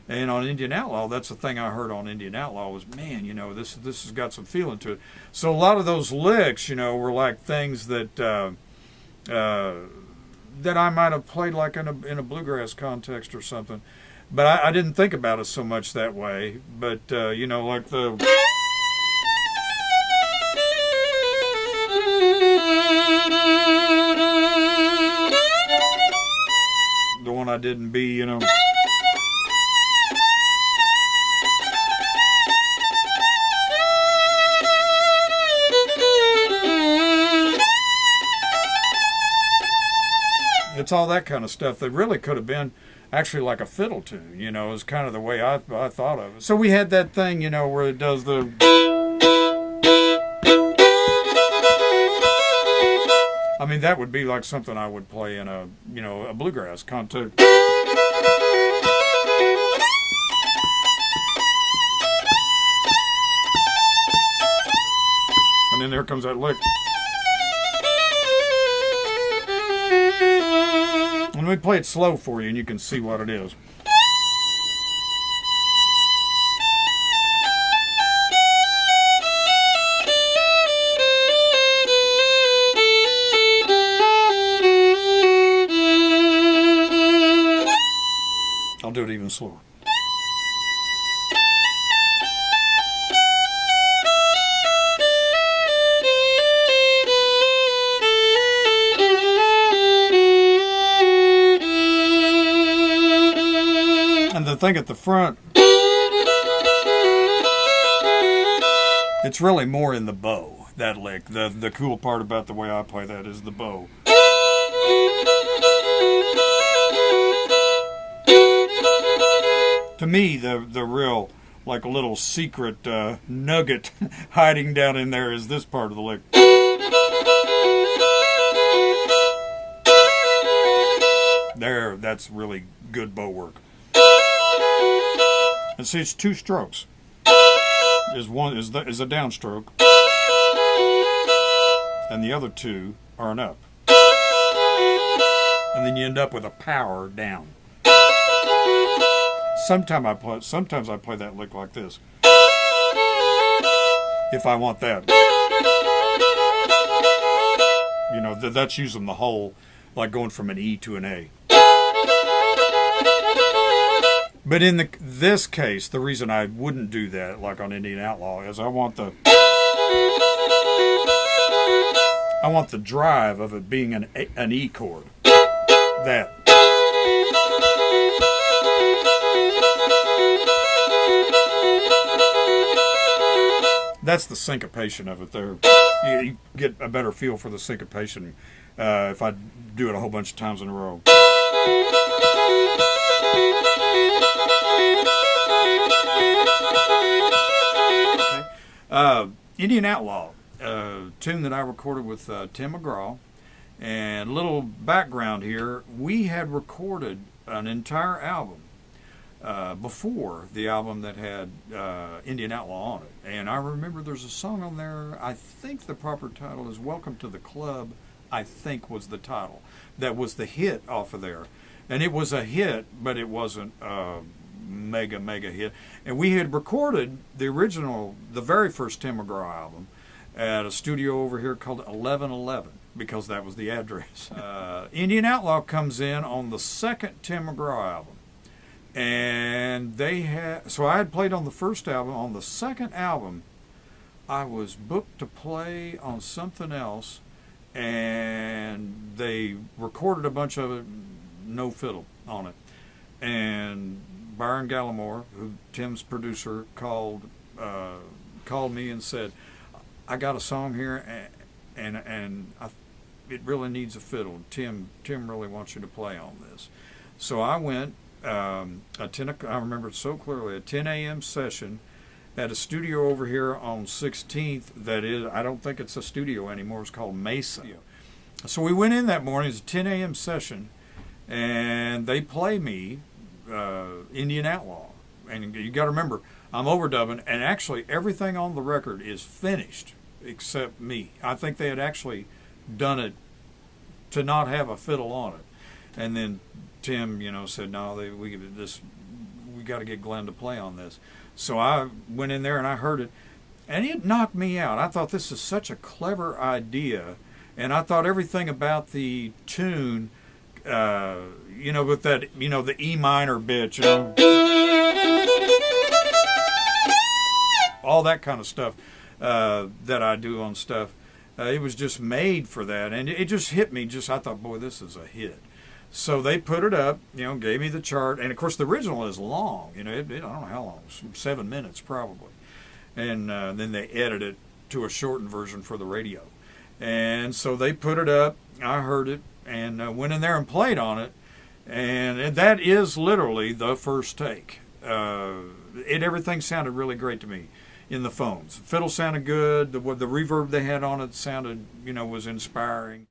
And on Indian Outlaw, that's the thing I heard on Indian Outlaw was, man, this has got some feeling to it. So a lot of those licks, were like things that that I might have played like in a bluegrass context or something. But I didn't think about it so much that way. But like the one I did in B, It's all that kind of stuff that really could have been actually like a fiddle tune, is kind of the way I thought of it. So we had that thing, where it does the... I mean, that would be like something I would play in a bluegrass context. And then there comes that lick. And we play it slow for you, and you can see what it is. I'll do it even slower. The thing at the front, it's really more in the bow, that lick. The cool part about the way I play that is the bow. To me, the real, like a little secret nugget hiding down in there is this part of the lick. There, that's really good bow work. And see, it's two strokes. Is a downstroke, and the other two are an up. And then you end up with a power down. Sometimes I play that lick like this. If I want that. That's using the whole, like going from an E to an A. But in this case, the reason I wouldn't do that, like on Indian Outlaw, is I want the drive of it being an E chord. That. That's the syncopation of it there. You get a better feel for the syncopation if I do it a whole bunch of times in a row. Indian Outlaw, tune that I recorded with Tim McGraw. And a little background here, we had recorded an entire album before the album that had Indian Outlaw on it. And I remember there's a song on there, I think the proper title is Welcome to the Club, I think was the title. That was the hit off of there. And it was a hit, but it wasn't mega hit. And we had recorded the very first Tim McGraw album at a studio over here called 1111, because that was the address. Indian Outlaw comes in on the second Tim McGraw album. And so I had played on the first album. On the second album, I was booked to play on something else, and they recorded a bunch of it, no fiddle on it. And Byron Gallimore, who Tim's producer, called me and said, "I got a song here, and it really needs a fiddle. Tim really wants you to play on this." So I went. I remember it so clearly. A 10 a.m. session at a studio over here on 16th. That is, I don't think it's a studio anymore. It's called Mesa. So we went in that morning. It's a 10 a.m. session, and they play me Indian Outlaw. And you got to remember, I'm overdubbing, and actually everything on the record is finished except me. I think they had actually done it to not have a fiddle on it, and then Tim, said, "No, we got to get Glenn to play on this. So I went in there and I heard it, and it knocked me out. I thought this is such a clever idea, and I thought everything about the tune, with that, the E minor bit, all that kind of stuff that I do on stuff. It was just made for that, and it just hit me. I thought, boy, this is a hit. So they put it up, gave me the chart, and of course the original is long. I don't know how long, 7 minutes probably, and then they edited it to a shortened version for the radio. And so they put it up. I heard it and went in there and played on it, and that is literally the first take. Everything sounded really great to me in the phones. Fiddle sounded good. The reverb they had on it sounded, was inspiring.